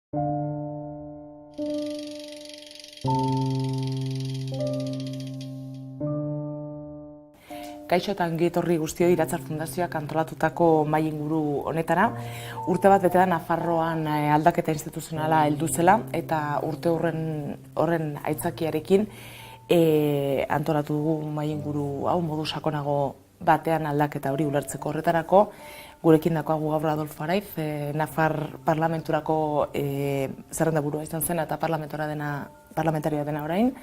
Kaixo eta ongi etorri guztioi Iratzar Fundazioak antolatutako mahai inguru honetara. Urte bat bete da Nafarroan aldaketa instituzionala heldu zela eta urte horren aitzakiarekin antolatu dugu mahai inguru hau modu sakonago batean aldaketa hori ulertzeko. Horretarako gurekin daukagu gaur Adolfo Araiz, Nafar parlamenturako zerrendaburua izan zen eta parlamentarioa dena orain.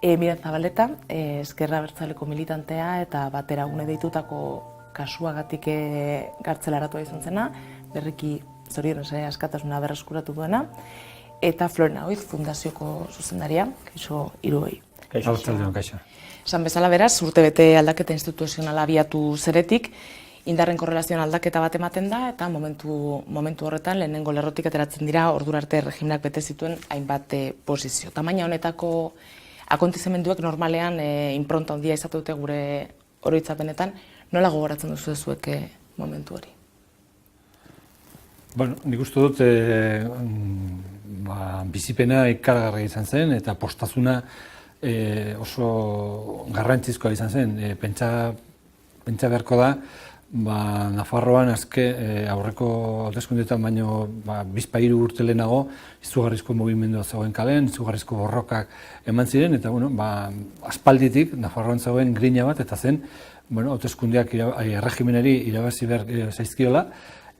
Miren Zabaleta, Ezkerra Abertzaleko militantea eta batera gune deitutako kasuagatik gartzelaratua izan zena, berriki zorionez askatasuna berreskuratu duena, eta Florena Oiz, Fundazioko zuzendaria, kaixo hiruei. Kaixo. Kaixo. Esan bezala beraz, urtebete aldaketa instituzionala abiatu zeretik, indarren korrelazioan aldaketa bat ematen da, eta momentu horretan lehenengo lerrotik ateratzen dira ordura arte regimenak bete zituen hainbat posizio. Tamaina honetako akontizimenduek normalean inpronta handia izate dute gure oroitzapenetan, nola gogoratzen duzu zuek momentu hori? Bueno, nik uste dut bizipena ikaragarria izan zen eta postazuna oso garrantzizkoa izan zen. Pentsa beharko da, Nafarroan aurreko hauteskundeetan baino bizpahiru urte lehenago izugarrizko mugimendua zegoen kalean, izugarrizko borrokak eman ziren, eta aspalditik Nafarroan zegoen grina bat, eta zen hauteskundeak erregimenari irabazi behar zaizkiola,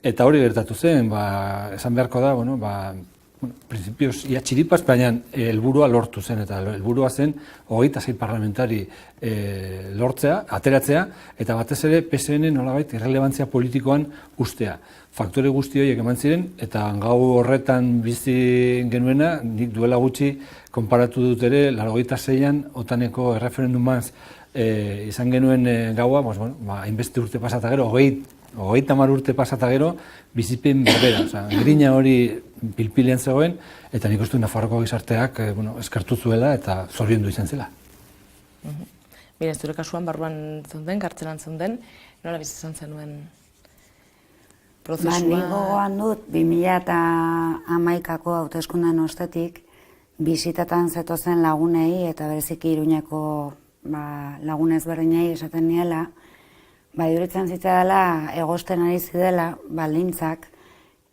eta hori gertatu zen, esan beharko da, prinsipioz, txiripaz, baina helburua lortu zen, eta helburua zen 26 parlamentari lortzea, ateratzea, eta batez ere PSN nolabait irrelebantzia politikoan ustea. Faktore guzti horiek eman ziren, eta gau horretan bizi genuena, nik duela gutxi konparatu dut ere, 86an otaneko erreferendumaz izan genuen gaua, hainbeste urte pasata gero, 30 urte pasata gero, bizipen berbera. Grina hori pilpilean zegoen, eta nik uste Nafarroko gizarteak eskertu zuela eta zoriondu izan zela. Mira, zure kasuan barruan zeuden, kartzelan zeuden, nola bizi izan zenuen prozesua? Nik gogoan dut, 2011ko hauteskundean ostetik, bisitatan zetozen lagunei eta bereziki Iruñeko lagun ezberdinei esaten niela, iduritzen zitzadala egosten ari zidela baldintzak,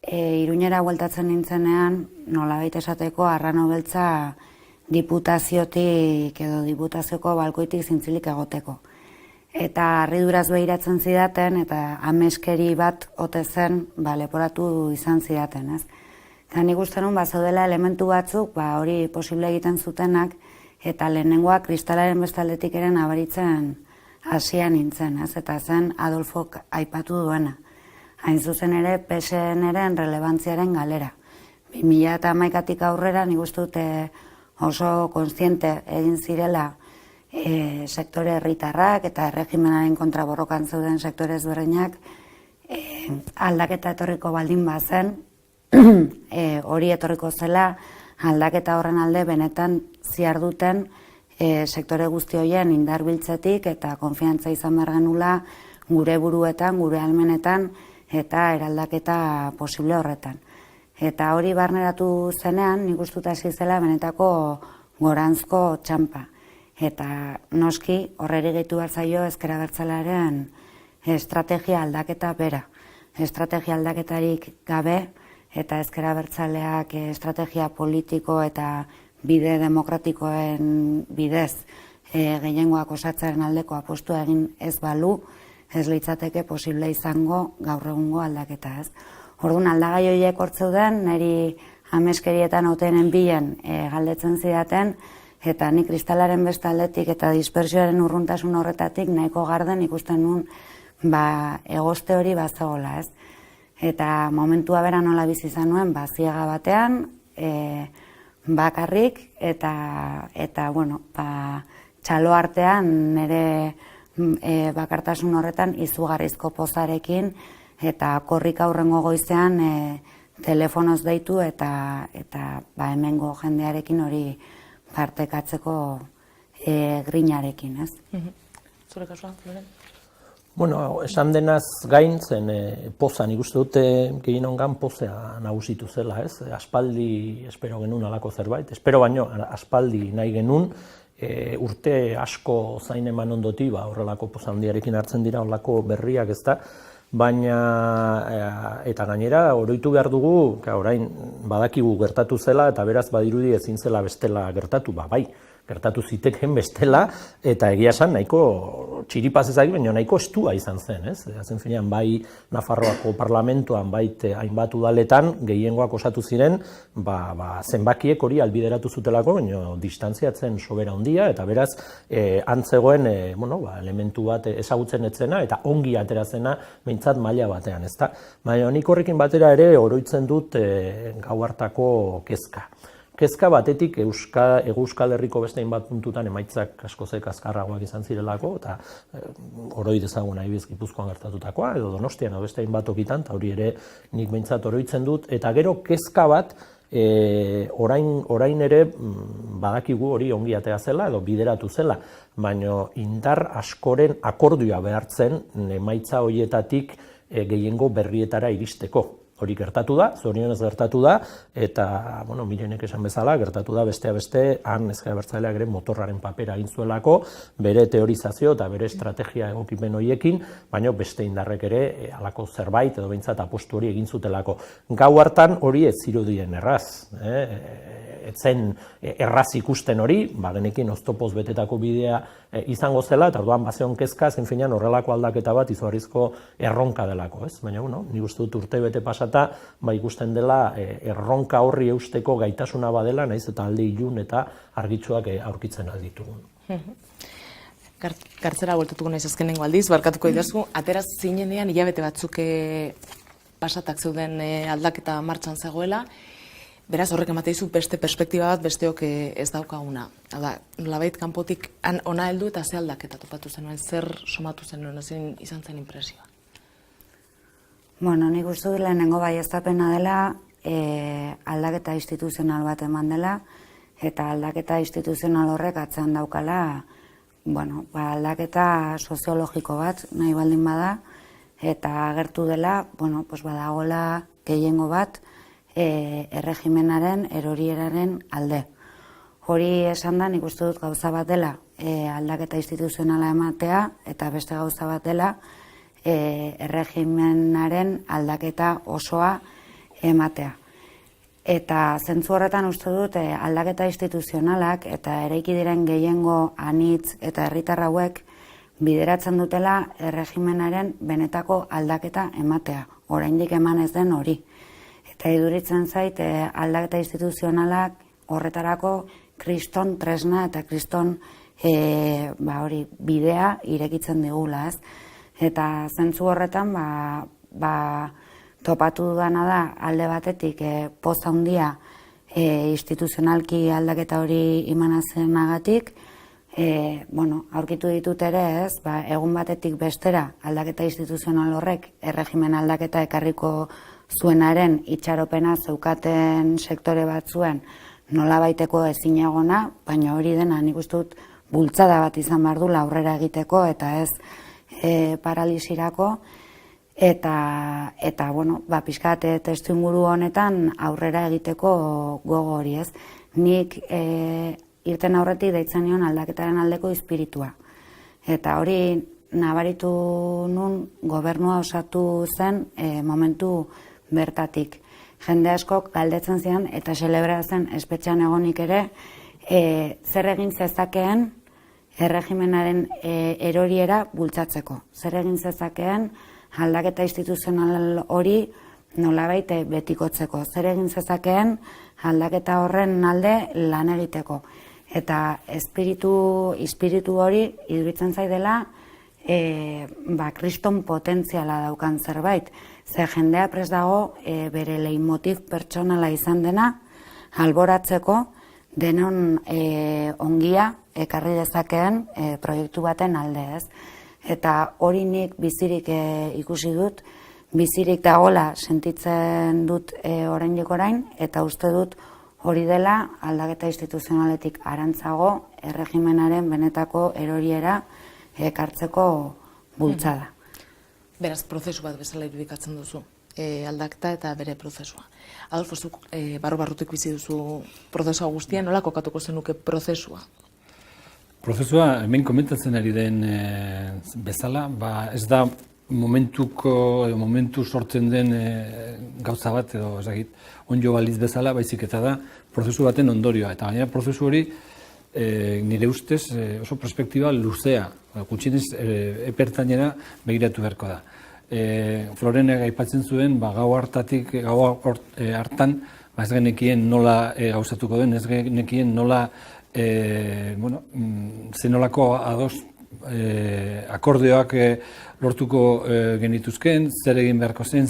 Iruñera bueltatzen nintzenean, nolabait esateko Arrano Beltza diputaziotik edo diputazioko balkoitik zintzilik egoteko. Eta harriduraz behiratzen zidaten eta ameskeri bat ote zen leporatu izan zidaten, ez? Eta nik uste nun zaudela elementu batzuk hori posible egiten zutenak eta lehenengoa kristalaren bestaldetik ere nabaritzen hasia nintzen, ez? Eta zen Adolfok aipatu duena. Hain zuzen ere, PSN-eren relevantziaren galera. 2011-tik aurrera nik uste dute oso kontziente egin zirela sektore herritarrak eta erregimenaren kontra borrokan zeuden sektore ezberdinak aldaketa etorriko baldin bazen, hori etorriko zela aldaketa horren alde benetan ziharduten sektore guzti horien indarbiltzetik eta konfiantza izan behar genula gure buruetan, gure almenetan eta eraldaketa posible horretan. Eta hori barneratu zenean, nik uste dut hasi zela benetako goranzko txanpa. Eta noski horreri gehitu behar zaio Ezker Abertzalearen estrategia aldaketa bera. Estrategia aldaketarik gabe eta Ezker Abertzaleak estrategia politiko eta bide demokratikoen bidez gehiengoak osatzaren aldeko apostua egin ez balu, ez litzateke posible izango gaur egungo aldaketa, ez. Orduan aldagai horiek hortzeuden, niri ameskerietan otenen bilen galdetzen zidaten, eta nik kristalaren bestaldetik eta dispersioaren urruntasun horretatik nahiko garden ikusten nuen egoste hori bazegola, ez. Eta momentua bera nola bizi izan nuen, ziega batean, bakarrik, eta txalo artean nire bakartasun horretan izugarrizko pozarekin, eta korrika aurrengo goizean telefonoz deitu eta hemengo jendearekin hori partekatzeko grinarekin, ez? Zure kasuan, Floren? Bueno, esan denaz gain zen poza, nik uste dute gehien ongan pozea nagusitu zela, ez? Aspaldi espero genuen alako zerbait, espero baino aspaldi nahi genuen, urte asko zain eman ondoti, horrelako poza handiarekin hartzen dira horrelako berriak, ez da, baina eta gainera oroitu behar dugu, orain badakigu gertatu zela eta beraz badirudi ezin zela bestela gertatu, bai, gertatu ziteken bestela, eta egia esan nahiko txiripaz ezagik, baina nahiko estua izan zen, ez? Azken finean, bai Nafarroako parlamentuan, bai hainbat udaletan, gehiengoak osatu ziren, zenbakiek hori albideratu zutelako, baina distantziatzen sobera handia, eta beraz, antzegoen, elementu bat ezagutzen etzena, eta ongi ateratzena, behintzat maila batean, ezta? Baina nik horrekin batera ere oroitzen dut gau hartako kezka. Kezka batetik Euskal Herriko beste hainbat puntutan emaitzak askozek azkarragoak izan zirelako, eta oroi dezagun Adibidez Gipuzkoan gertatutakoa, edo Donostian edo beste hainbat tokitan, eta hori ere nik behintzat oroitzen dut, eta gero kezka bat orain ere badakigu hori ongi atea zela edo bideratu zela, baina indar askoren akordioa behartzen emaitza horietatik gehiengo berrietara iristeko. Hori gertatu da, zorionez gertatu da, eta, Mirenek esan bezala, gertatu da bestea beste, han Ezker Abertzaleak ere motorraren papera egin zuelako, bere teorizazio eta bere estrategia egokipen horiekin, baina beste indarrek ere halako zerbait edo behintzat apostu hori egin zutelako. Gau hartan hori ez zirudien erraz, etzen erraz ikusten hori, genekin oztopoz betetako bidea izango zela, eta orduan bazeon kezka, zen finean horrelako aldaketa bat izugarrizko erronka delako, ez? Baina, nik uste dut urte bete pasata, ikusten dela erronka horri eusteko gaitasuna badela, naiz eta alde ilun eta argitsuak aurkitzen alditugun. Kartzera bueltatuko naiz azkenengo aldiz, barkatuko idazu, ateraz zinenean hilabete batzuk pasatak zeuden aldaketa martxan zegoela, beraz horrek ematen dizu beste perspektiba bat besteok ez daukaguna. Nolabait kanpotik ona heldu eta ze aldaketa topatu zenuen, zer somatu zenuen, zein izan zen inpresioa? Nik uste dut lehenengo baieztapena dela aldaketa instituzional bat eman dela, eta aldaketa instituzional horrek atzean daukala, aldaketa soziologiko bat nahi baldin bada, eta agertu dela, badagoela gehiengo bat erregimenaren, erorieraren alde. Hori esan da, nik uste dut gauza bat dela aldaketa instituzionala ematea, eta beste gauza bat dela erregimenaren aldaketa osoa ematea. Eta zentzu horretan uste dut aldaketa instituzionalak eta eraiki diren gehiengo anitz eta herritar hauek bideratzen dutela erregimenaren benetako aldaketa ematea, oraindik eman ez den hori. Eta iduritzen zait aldaketa instituzionalak horretarako kriston tresna eta kriston bidea irekitzen digula, ez? Eta zentzu horretan topatu dudana da alde batetik poz handia instituzionalki aldaketa hori imanazenagatik, aurkitu ditut ere, ez, egun batetik bestera aldaketa instituzional horrek erregimen aldaketa ekarriko zuenaren itxaropena zeukaten sektore batzuen nolabaiteko ezinegona, baina hori dena nik uste dut bultzada bat izan behar dula aurrera egiteko eta ez paralisirako, eta pixkat testuinguru honetan aurrera egiteko gogo hori, ez. Nik irten aurretik deitzen nion aldaketaren aldeko espiritua. Eta hori nabaritu nun gobernua osatu zen momentu bertatik. Jende askok galdetzen zian eta celebratzen espetxean egonik ere zer egin zezakeen erregimenaren eroriera bultzatzeko. Zer egin zezakeen aldaketa instituzional hori nolabait betikotzeko. Zer egin zezakeen aldaketa horren alde lan egiteko. Eta espiritu hori iduritzen zaidela kriston potentziala daukan zerbait. Ze jendea prest dago bere leitmotiv pertsonala izan dena alboratzeko denon ongia ekarri dezakeen proiektu baten alde, ez. Eta hori nik bizirik ikusi dut, bizirik dagoela sentitzen dut oraindik orain, eta uste dut hori dela aldaketa instituzionaletik arantzago erregimenaren benetako eroriera ekartzeko bultzada. Beraz, prozesu bat bezala irudikatzen duzu, aldaketa eta bere prozesua. Adolfo, zuk barru-barrutik bizi duzu prozesua guztia, nola kokatuko zenuke prozesua? Prozesua, hemen komentatzen ari den bezala, ez da momentu sortzen den gauza bat, edo onjo baliz bezala, baizik eta da prozesu baten ondorioa. Eta gainera prozesu hori nire ustez oso perspektiba luzea, gutxienez epertainera begiratu beharko da. Florenek aipatzen zuen, gau hartan, ez genekien nola gauzatuko den, ez genekien nola zenolako ados akordeoak lortuko genituzken, zer egin beharko zen,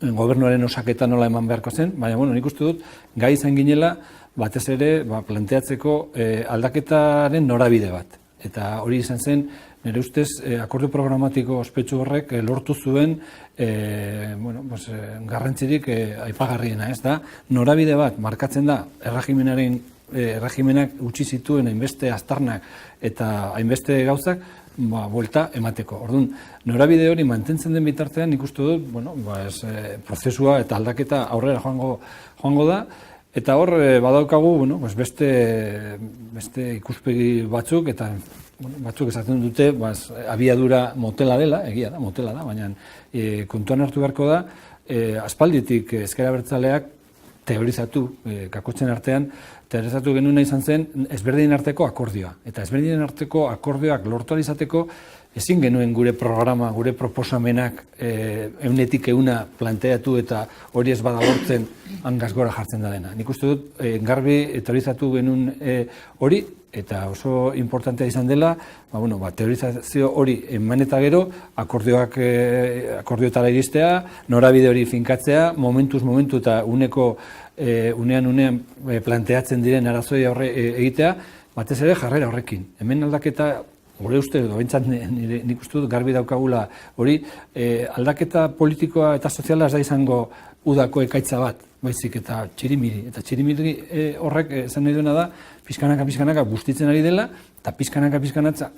gobernuaren osaketa nola eman beharko zen, baina nik uste dut gai izan ginela batez ere planteatzeko aldaketaren norabide bat. Eta hori izan zen, nire ustez, akordio programatiko ospetsu horrek lortu zuen garrantzirik aipagarriena, ez da? Norabide bat markatzen da erregimenak utzi zituen hainbeste aztarnak eta hainbeste gauzak buelta emateko. Orduan, norabide hori mantentzen den bitartean nik uste dut prozesua eta aldaketa aurrera joango da, eta hor badaukagu beste ikuspegi batzuk, eta batzuk esaten dute abiadura motela dela, egia da, motela da, baina kontuan hartu beharko da, aspalditik ezker abertzaleak teorizatu, kakotzen artean, teorizatu genuena izan zen ezberdinen arteko akordioa. Eta ezberdinen arteko akordioak lortu izateko ezin genuen gure programa, gure proposamenak eunetik euna planteatu eta hori ez bada lortzen hangaz gora jartzen da dena. Nik uste dut garbi teorizatu genuen hori, eta oso importantea izan dela, teorizazio hori eman eta gero, akordioetara iristea, norabide hori finkatzea, momentuz momentu eta unean planteatzen diren arazoi aurre egitea, batez ere jarrera horrekin. Hemen aldaketa, gure uste, nik uste dut garbi daukagula hori, aldaketa politikoa eta soziala ez da izango udako ekaitza bat, baizik eta txirimiri. Eta txirimiri horrek esan nahi duena da, pizkanaka bustitzen ari dela, eta pizkanaka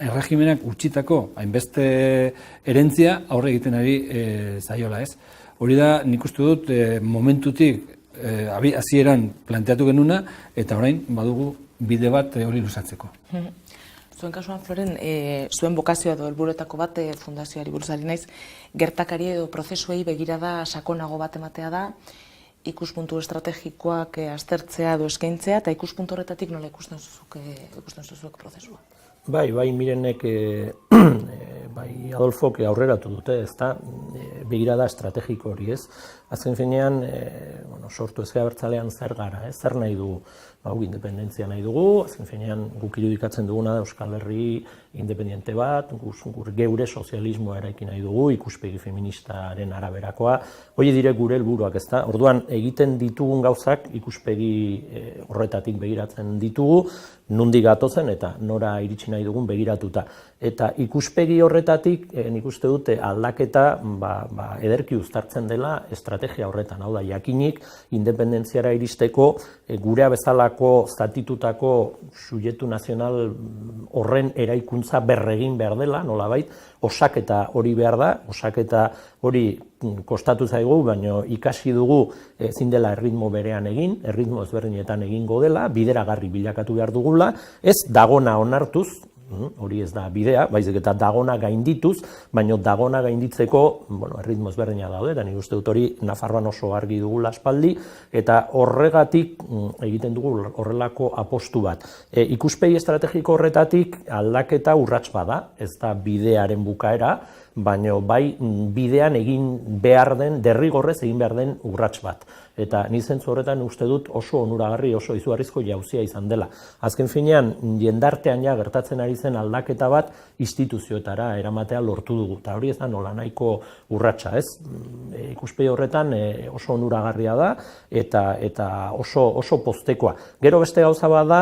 erregimenak utxitako hainbeste erentzia aurre egiten ari zaiola, ez? Hori da, nik uste dut, momentutik hasieran planteatu genuna, eta orain badugu bide bat hori luzatzeko. Zuen kasuan, Floren, zuen bokazioa edo helburuetako bat fundazioari buruz ari naiz, gertakari edo prozesuei begirada sakonago bat ematea da, ikuspuntu estrategikoak aztertzea edo eskaintzea, eta ikuspuntu horretatik nola ikusten zuzuek prozesua? Bai, Mirenek, Adolfok aurreratu dute, ezta, begirada estrategiko hori, ez? Azken finean, sortu ezker abertzalean zer gara, zer nahi dugu? Independentzia nahi dugu, azken finean guk irudikatzen duguna da Euskal Herri independiente bat, geure sozialismoa eraiki nahi dugu, ikuspegi feministaren araberakoa, hori dire gure helburuak, ezta? Orduan, egiten ditugun gauzak ikuspegi horretatik begiratzen ditugu, nondik gatozen eta nora iritsi nahi dugun begiratuta. Eta ikuspegi horretatik, nik uste dute aldaketa ederki uztartzen dela estrategia horretan. Hau da, jakinik independentziara iristeko gurea bezalako zatitutako subjektu nazional horren eraikuntza berregin behar dela, nolabait, osaketa hori behar da, osaketa hori kostatu zaigu, baina ikasi dugu ezin dela erritmo berean egin, erritmo ezberdinetan egingo dela, bideragarri bilakatu behar dugula, ez dagona onartuz, hori ez da bidea, baizik eta dagona gaindituz, baina dagona gainditzeko, erritmo ezberdina daude, eta nik uste dut hori Nafarroan oso argi dugula aspaldi, eta horregatik egiten dugu horrelako apostu bat. Ikuspegi estrategiko horretatik aldaketa urrats bada, ez da bidearen bukaera, baina bai bidean egin behar den, derrigorrez egin behar den urrats bat. Eta ni zentzu horretan uste dut oso onuragarri, oso izugarrizko jauzia izan dela. Azken finean, jendartean ja gertatzen ari zen aldaketa bat instituzioetara eramatea lortu dugu. Eta hori ez da nola nahiko urratsa, ez? Ikuspegi horretan oso onuragarria da eta oso poztekoa. Gero beste gauza bat da,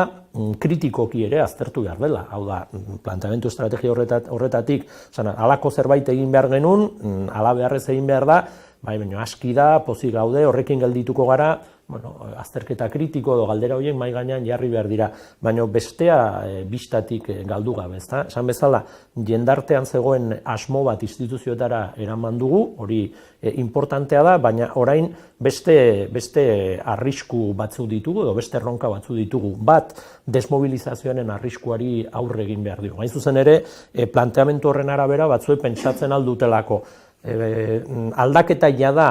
kritikoki ere aztertu behar dela. Hau da, planteamendu estrategia horretatik, halako zerbait egin behar genuen, hala beharrez egin behar da, baina aski da, pozik gaude, horrekin geldituko gara, azterketa kritiko edo galdera horiek mahai gainean jarri behar dira, baina bestea bistatik galdu gabe, ezta? Esan bezala, jendartean zegoen asmo bat instituzioetara eraman dugu, hori importantea da, baina orain beste arrisku batzuk ditugu, edo beste erronka batzuk ditugu. Bat, desmobilizazioaren arriskuari aurre egin behar dugu. Hain zuzen ere, planteamendu horren arabera batzuek pentsatzen aldutelako. Aldaketa jada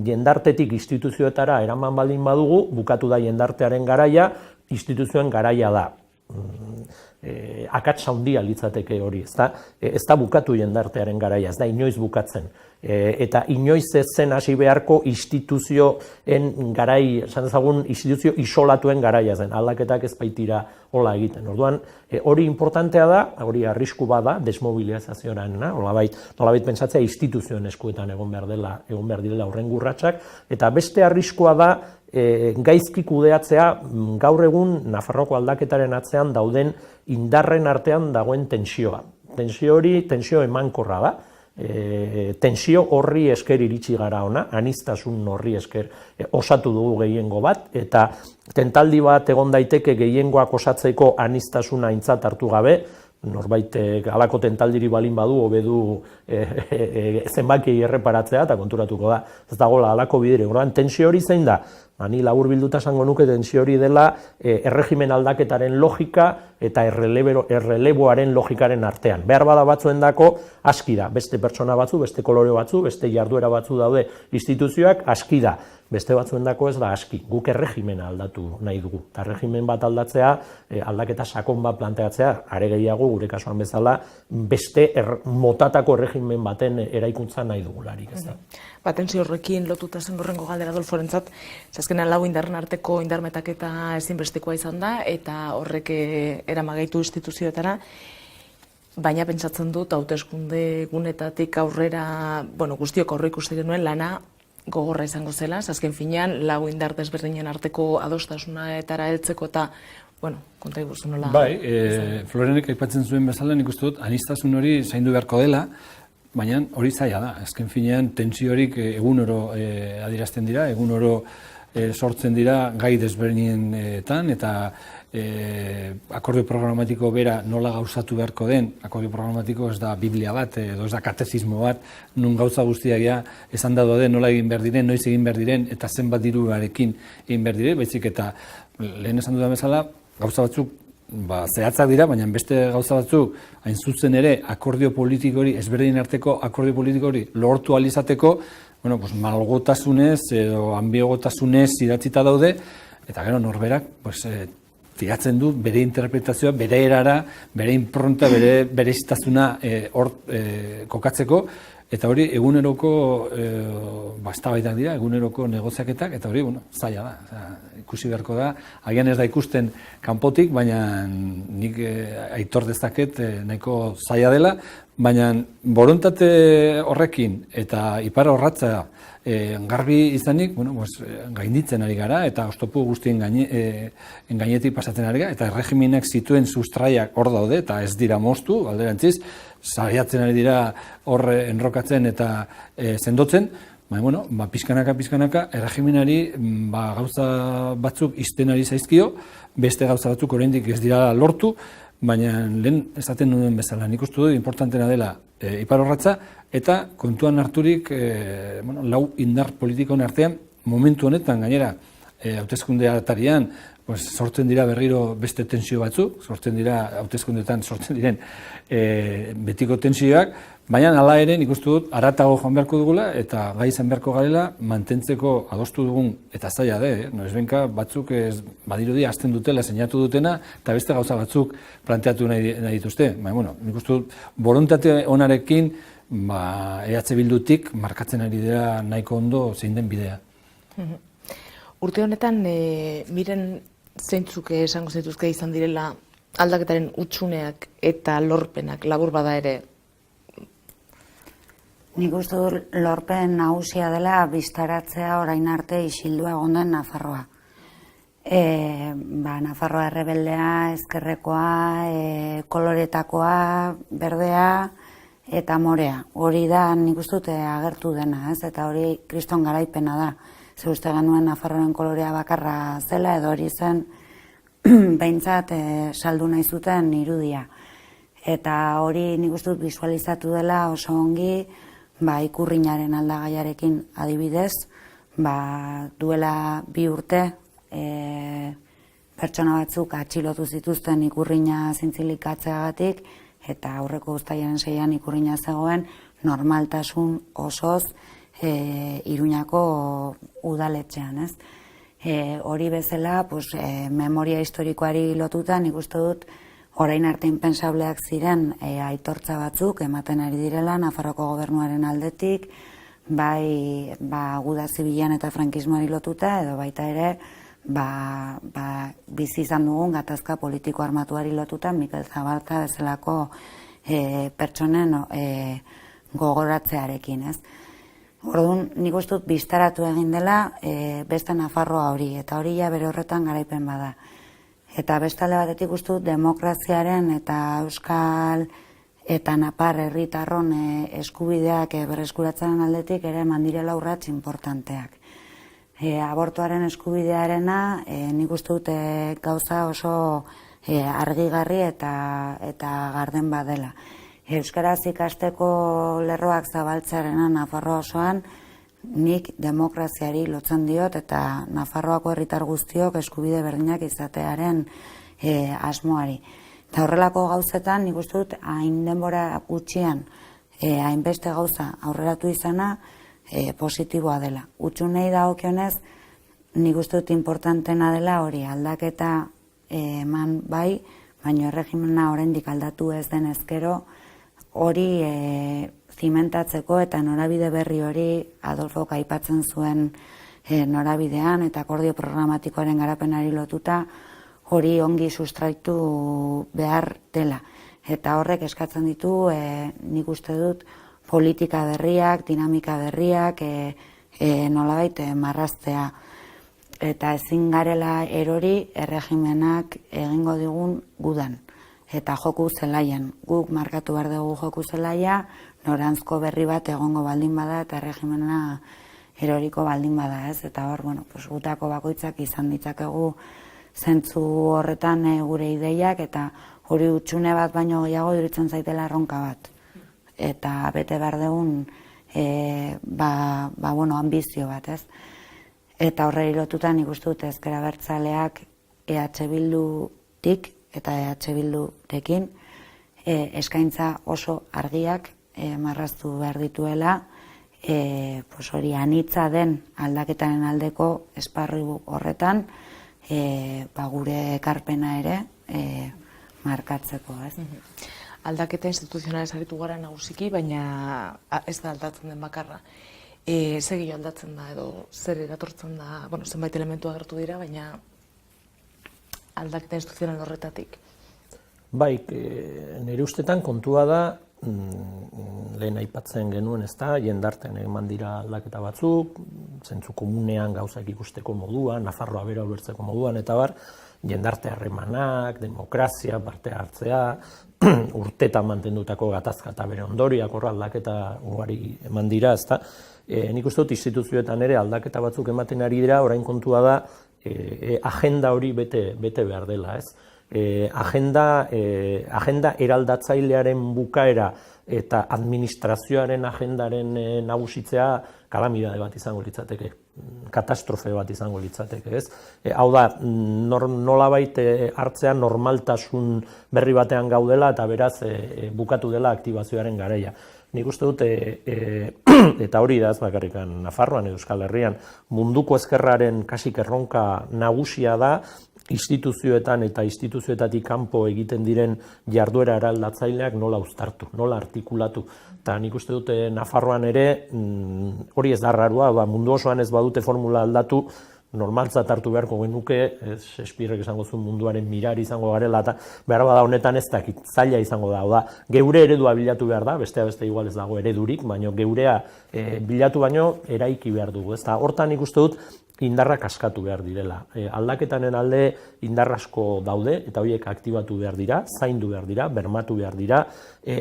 jendartetik instituzioetara eraman baldin badugu, bukatu da jendartearen garaia, instituzioen garaia da. Akats handia litzateke hori, ez da bukatu jendartearen garaia, ez da inoiz bukatzen. Eta inoiz ez zen hasi beharko instituzioen garai, esan ezagun instituzio isolatuen garaia zen, aldaketak ez baitira hola egiten. Orduan, hori importantea da, hori arrisku bada, desmobilizazioaren, nolabait pentsatzea instituzioen eskuetan egon behar direla horren urratsak, eta beste arriskua da, gaizki kudeatzea gaur egun Nafarroako aldaketaren atzean dauden indarren artean dagoen tentsioa. Tensio emankorra da. Tensio horri esker iritsi gara ona, aniztasun horri esker osatu dugu gehiengo bat, eta tentaldi bat egon daiteke gehiengoak osatzeko aniztasuna aintzat hartu gabe, norbait halako tentaldiri balin badu, hobedu zenbakiei erreparatzea eta konturatuko da. Ez dagoela halako bidere. Orduan, tensio hori zein da? Ni labur bilduta esango nuke tensio hori dela erregimen aldaketaren logika eta erreleboaren logikaren artean. Behar bada batzuendako aski da. Beste pertsona batzu, beste kolore batzu, beste jarduera batzu daude instituzioak aski da. Beste batzuendako ez da aski. Guk erregimena aldatu nahi dugu. Eta erregimen bat aldatzea, aldaketa sakon bat planteatzea, are gehiago gure kasuan bezala, beste motatako erregimen baten eraikuntza nahi dugularik, ez da. Tensio horrekin lotuta zen horrengo galdera Adolforentzat, azkenean lau indarren arteko indarmetaketa ezinbestekoa izan da, eta horrek eramagaitu instituzioetara, baina pentsatzen dut hauteskunde gunetatik aurrera, guztiok aurre ikusi genuen lana gogorra izango zela, azken finean lau indar desberdinen arteko adostasunetara heltzeko eta konta iguzu nola... Florenek aipatzen zuen bezala, nik uste dut, aniztasun hori zaindu beharko dela, baina hori zaila da. Azken finean, tentsiorik egunero adierazten dira, egunero sortzen dira gai desberdinetan, eta akordio programatiko bera nola gauzatu beharko den, akordio programatiko ez da biblia bat, edo ez da katezismo bat, nun gauza guztiak esan da den nola egin behar diren, noiz egin behar diren, eta zenbat diruarekin egin behar diren, baizik eta lehen esan dudan bezala, gauza batzuk zehatzak dira, baina beste gauza batzuk hain zuzen ere akordio politikori, ezberdin arteko akordio politikori lortu alizateko, malgotasunez edo ambiguotasunez idatzita daude, eta gero norberak tiratzen du bere interpretazioa, bere erara, bere impronta, bere iztasuna kokatzeko, eta hori eguneroko eztabaidak dira, eguneroko negoziaketak, eta hori zaila da. Ikusi beharko da, agian ez da ikusten kanpotik, baina nik aitor dezaket nahiko zaila dela, baina borontate horrekin eta ipar horratza garbi izanik, gainditzen ari gara, eta oztopu guztien gainetik pasatzen ari gara, eta erregimenak zituen sustraiak hor daude, eta ez dira moztu, alderantziz, saiatzen ari dira hor enrokatzen eta sendotzen, baina, pizkanaka, erregimenari gauza batzuk izten ari zaizkio, beste gauza batzuk oraindik ez dira lortu, baina lehen esaten nuen bezala, nik uste dut importantena dela ipar horratza, eta kontuan harturik lau indar politikoen artean, momentu honetan gainera, hauteskunde atarian, sortzen dira berriro beste tensio batzuk, sortzen dira hauteskundeetan sortzen diren betiko tensioak, baina hala ere nik uste dut haratago joan beharko dugula eta gai izan beharko garela mantentzeko adostu dugun eta zaila de, noizbenka batzuk badirudi hasten dutela, seinatu dutena eta beste gauza batzuk planteatu nahi dituzte. Baina, nik uste dut borontate onarekin EH Bildutik markatzen ari dira nahiko ondo zein den bidea. Urte honetan, miren zeintzuk esango zaituzke izan direla aldaketaren hutsuneak eta lorpenak labur bada ere? Nik uste dut lorpen nagusia dela bistaratzea orain arte isildua egon den Nafarroa. Nafarroa errebeldea, ezkerrekoa, koloretakoa, berdea eta morea. Hori da nik uste dut agertu dena, eta hori kriston garaipena da. ze uste genuen Nafarroaren kolorea bakarra zela, edo hori zen behintzat saldu nahi zuten irudia. Eta hori nik uste dut bisualizatu dela oso ongi ikurrinaren aldagaiarekin adibidez, duela 2 urte pertsona batzuk atxilotu zituzten ikurrina zintzilikatzeagatik, eta aurreko uztailaren 6an ikurrina zegoen normaltasun osoz Iruñako udaletxean, ez? Hori bezala, memoria historikoari lotuta, nik uste dut orain arte inpensableak ziren aitortza batzuk ematen ari direla Nafarroko gobernuaren aldetik, bai guda zibilan eta frankismoari lotuta, edo baita ere bizi izan dugun gatazka politiko armatuari lotuta Mikel Zabalza bezalako pertsonen gogoratzearekin, ez? Orduan, nik uste dut bistaratu egin dela beste Nafarroa hori, eta hori ja bere horretan garaipen bada. Eta bestalde batetik uste dut demokraziaren eta euskal eta napar herritarron eskubideak berreskuratzaren aldetik ere eman direla urrats importanteak. Abortuaren eskubidearena nik uste dut gauza oso argigarri eta garden badela. Euskaraz ikasteko lerroak zabaltzearena Nafarroa osoan nik demokraziari lotzen diot eta Nafarroako herritar guztiok eskubide berdinak izatearen asmoari. Eta horrelako gauzetan nik uste dut hain denbora gutxian hainbeste gauza aurreratu izana positiboa dela. Hutsunei dagokionez nik uste dut importantena dela hori aldaketa eman bai, baina erregimena oraindik aldatu ez den ezkero hori zimentatzeko eta norabide berri hori Adolfok aipatzen zuen norabidean eta akordio programatikoaren garapenari lotuta hori ongi sustraitu behar dela. Eta horrek eskatzen ditu, nik uste dut, politika berriak, dinamika berriak, nolabait marraztea. Eta ezin garela erori erregimenak egingo digun gudan. Eta joku zelaian. Guk markatu behar dugu joku zelaia, norantzko berri bat egongo baldin bada eta erregimena eroriko baldin bada, ez? Eta hor, gutako bakoitzak izan ditzakegu zentzu horretan gure ideiak eta hori hutsune bat baino gehiago iruditzen zaitela erronka bat. Eta bete behar dugun ambizio bat, ez? Eta horreri lotuta nik uste dut ezker abertzaleak EH Bildutik eta EH Bildurekin eskaintza oso argiak marraztu behar dituela hori anitza den aldaketaren aldeko esparru horretan gure ekarpena ere markatzeko, ez? Aldaketa instituzionalez aritu gara nagusiki, baina ez da aldatzen den bakarra. Segio aldatzen da edo zer eratortzen da, zenbait elementu agertu dira, baina aldaketa instituzional horretatik. Bai, nire ustetan kontua da, lehen aipatzen genuen, ez da, jendartean eman dira aldaketa batzuk, zentzu komunean gauzak ikusteko moduan, Nafarroa bera ulertzeko moduan, eta bar, jendarte harremanak, demokrazia, parte hartzea, urtetan mantendutako gatazka eta bere ondoriak horra aldaketa ugari eman dira, ez da. Nik uste dut instituzioetan ere aldaketa batzuk ematen ari dira, orain kontua da, agenda hori bete behar dela, ez? Agenda eraldatzailearen bukaera eta administrazioaren agendaren nagusitzea kalamidade bat izango litzateke, katastrofe bat izango litzateke, ez? Hau da, nolabait hartzea normaltasun berri batean gaudela eta beraz bukatu dela aktibazioaren garaia. Nik uste dut, eta hori da ez bakarrikan Nafarroan edo Euskal Herrian, munduko ezkerraren kasik erronka nagusia da, instituzioetan eta instituzioetatik kanpo egiten diren jarduera eraldatzaileak nola uztartu, nola artikulatu. Eta nik uste dute Nafarroan ere, hori ez da rarua, mundu osoan ez badute formula aldatu, normaltzat hartu beharko genuke, Shakespearek esango zuen munduaren mirari izango garela, eta behar bada honetan ez dakit, zaila izango da. Geure eredua bilatu behar da, bestea beste igual ez dago eredurik, baina geurea bilatu baino eraiki behar dugu. Hortan nik uste dut, indarrak askatu behar direla. Aldaketanen alde indar asko daude, eta horiek aktibatu behar dira, zaindu behar dira, bermatu behar dira.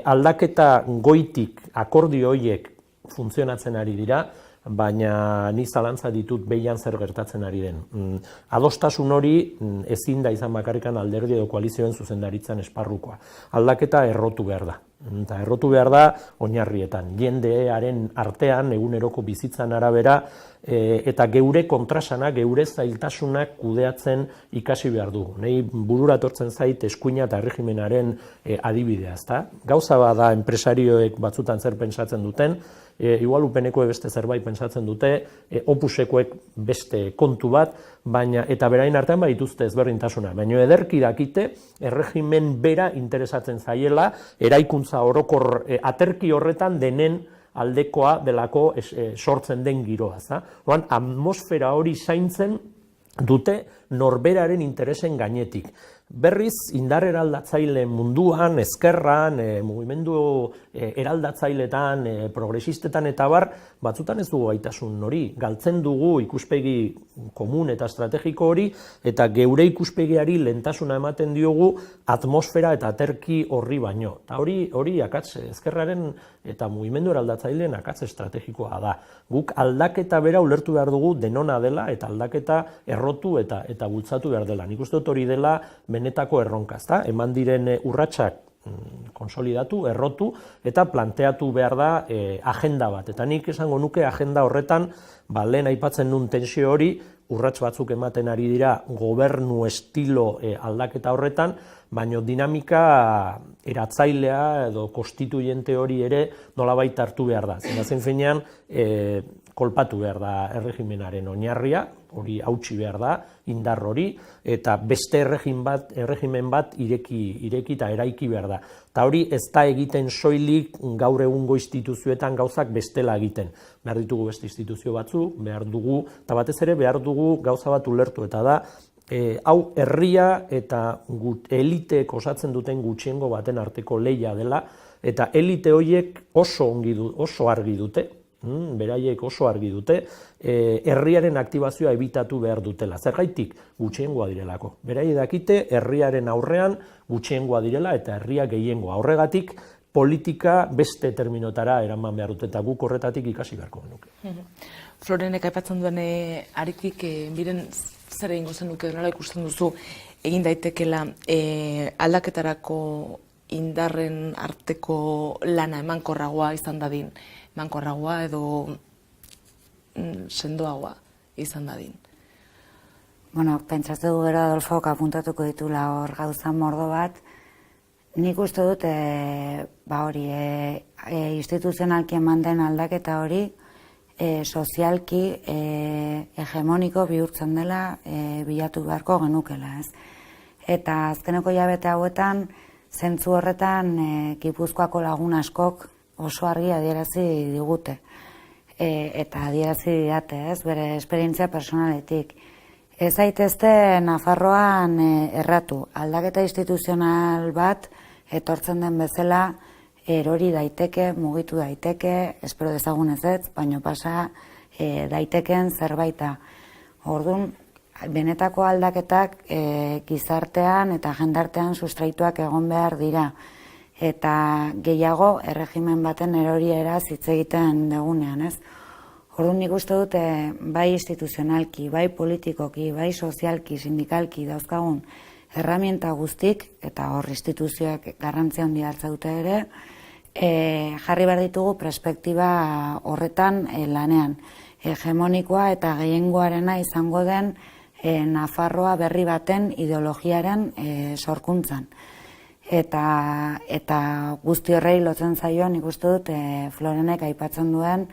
Aldaketa goitik akordio horiek funtzionatzen ari dira, baina ni zalantza ditut behian zer gertatzen ari den. Adostasun hori ezin da izan bakarrikan alderdi edo koalizioen zuzendaritzan esparrukoa. Aldaketa errotu behar da. Eta errotu behar da oinarrietan, jendearen artean, eguneroko bizitzan arabera, eta geure kontrasana, geure zailtasunak kudeatzen ikasi behar dugu. Nei burura etortzen zait eskuina eta erregimenaren adibidea, ezta? Gauza bada enpresarioek batzutan zer pentsatzen duten, igual upenekoek beste zerbait pentsatzen dute, opusekoek beste kontu bat, baina eta berain artean badituzte ezberdintasuna. Baina ederki dakite erregimen bera interesatzen zaiela, eraikuntza orokor aterki horretan denen aldekoa delako sortzen den giroa. Oan, atmosfera hori zaintzen dute norberaren interesen gainetik. Berriz, indar eraldatzaile munduan, ezkerran, mugimendu eraldatzailetan, progresistetan eta bar, batzutan ez dugu gaitasun hori. Galtzen dugu ikuspegi komun eta estrategiko hori, eta geure ikuspegiari lehentasuna ematen diogu atmosfera eta aterki horri baino. Eta hori akats ezkerraren eta mugimendu eraldatzaileen akats estrategikoa da. Guk aldaketa bera ulertu behar dugu denona dela, eta aldaketa errotu eta bultzatu behar dela. Nik uste dut hori dela benetako erronka, ezta? Eman diren urratsak konsolidatu, errotu eta planteatu behar da agenda bat. Eta nik esango nuke agenda horretan, lehen aipatzen nun tensio hori, urrats batzuk ematen ari dira gobernu estilo aldaketa horretan, baina dinamika eratzailea edo konstituyente hori ere nolabait hartu behar da. Zen finean, kolpatu behar da erregimenaren oinarria, hori hautsi behar da, indar hori, eta beste erregimen bat ireki eta eraiki behar da. Eta hori ez da egiten soilik gaur egungo instituzioetan gauzak bestela egiten. Behar ditugu beste instituzio batzu, behar dugu, eta batez ere behar dugu gauza bat ulertu, eta da, hau herria eta eliteek osatzen duten gutxiengo baten arteko lehia dela, eta elite horiek oso argi dute, beraiek oso argi dute, herriaren aktibazioa ebitatu behar dutela. Zergaitik gutxiengoa direlako. Beraiek dakite herriaren aurrean gutxiengoa direla eta herria gehiengoa. Horregatik politika beste terminotara eraman behar dute eta guk horretatik ikasi beharko genuke. Florenek aipatzen duen aritik biren zer egingo zenuke nola ikusten duzu egin daitekela aldaketarako indarren arteko lana emankorragoa izan dadin, emankorragoa edo sendoagoa izan dadin. Bueno, pentsatze du gero Adolfok apuntatuko ditula hor gauza mordo bat. Nik uste dut instituzionalki eman den aldaketa hori sozialki hegemoniko bihurtzen dela bilatu beharko genukela, ez? Eta azkeneko hilabete hauetan, zentzu horretan Gipuzkoako lagun askok oso argi adierazi digute. Eta adierazi didate, ez? Bere esperientzia personaletik. Ez zaitezte Nafarroan erratu, aldaketa instituzional bat etortzen den bezala erori daiteke, mugitu daiteke, espero dezagun ez, baino pasa daitekeen zerbaita. Orduan, benetako aldaketak gizartean eta jendartean sustraituak egon behar dira. Eta gehiago erregimen baten eroriera hitz egiten dugunean, ez? Orduan nik uste dute bai instituzionalki, bai politikoki, bai sozialki, sindikalki dauzkagun erramienta guztik, eta hor instituzioak garrantzia handia hartza dute ere, jarri behar ditugu perspektiba horretan lanean. Hegemonikoa eta gehiengoarena izango den Nafarroa berri baten ideologiaren sorkuntzan. Eta guzti horrei lotzen zaio nik uste dut Florenek aipatzen duen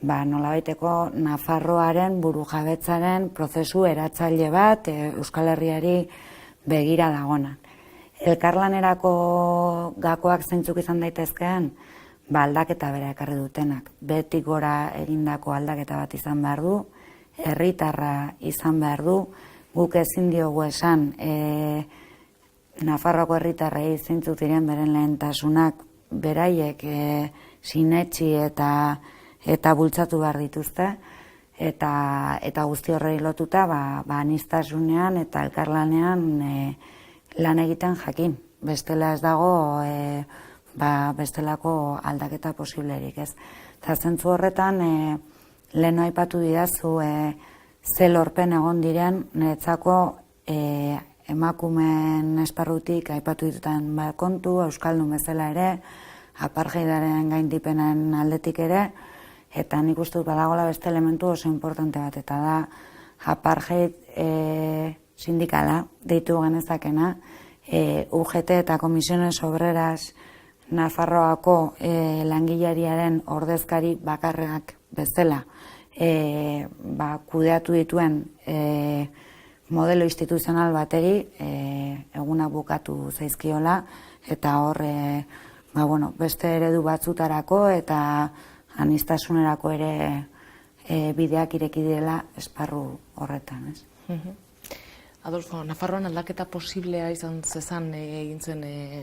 nolabaiteko Nafarroaren burujabetzaren prozesu eratzaile bat Euskal Herriari begira dagonan. Elkarlanerako gakoak zeintzuk izan daitezkeen, aldaketa bera ekarri dutenak. Betik gora egindako aldaketa bat izan behar du, herritarra izan behar du, guk ezin diogu esan Nafarroako herritarrei zeintzuk diren beren lehentasunak beraiek sinetsi eta bultzatu behar dituzte, eta guzti horrei lotuta aniztasunean eta elkarlanean lan egiten jakin. Bestela ez dago bestelako aldaketa posiblerik, ez. Eta zentzu horretan lehen aipatu didazu ze lorpen egon diren, niretzako emakumeen esparrutik aipatu ditutan kontu, euskaldun bezala ere, apartheidaren gaindipenen aldetik ere, eta nik uste dut badagoela beste elementu oso importante bat, eta da apartheid sindikala deitu genezakena, UGT eta Comisiones Obreras Nafarroako langileriaren ordezkari bakarrak bezala kudeatu dituen modelo instituzional bateri eguna bukatu zaizkiola, eta hor beste eredu batzutarako eta aniztasunerako ere bideak ireki direla esparru horretan, ez? Adolfo, Nafarroan aldaketa posiblea izan zezan egin zen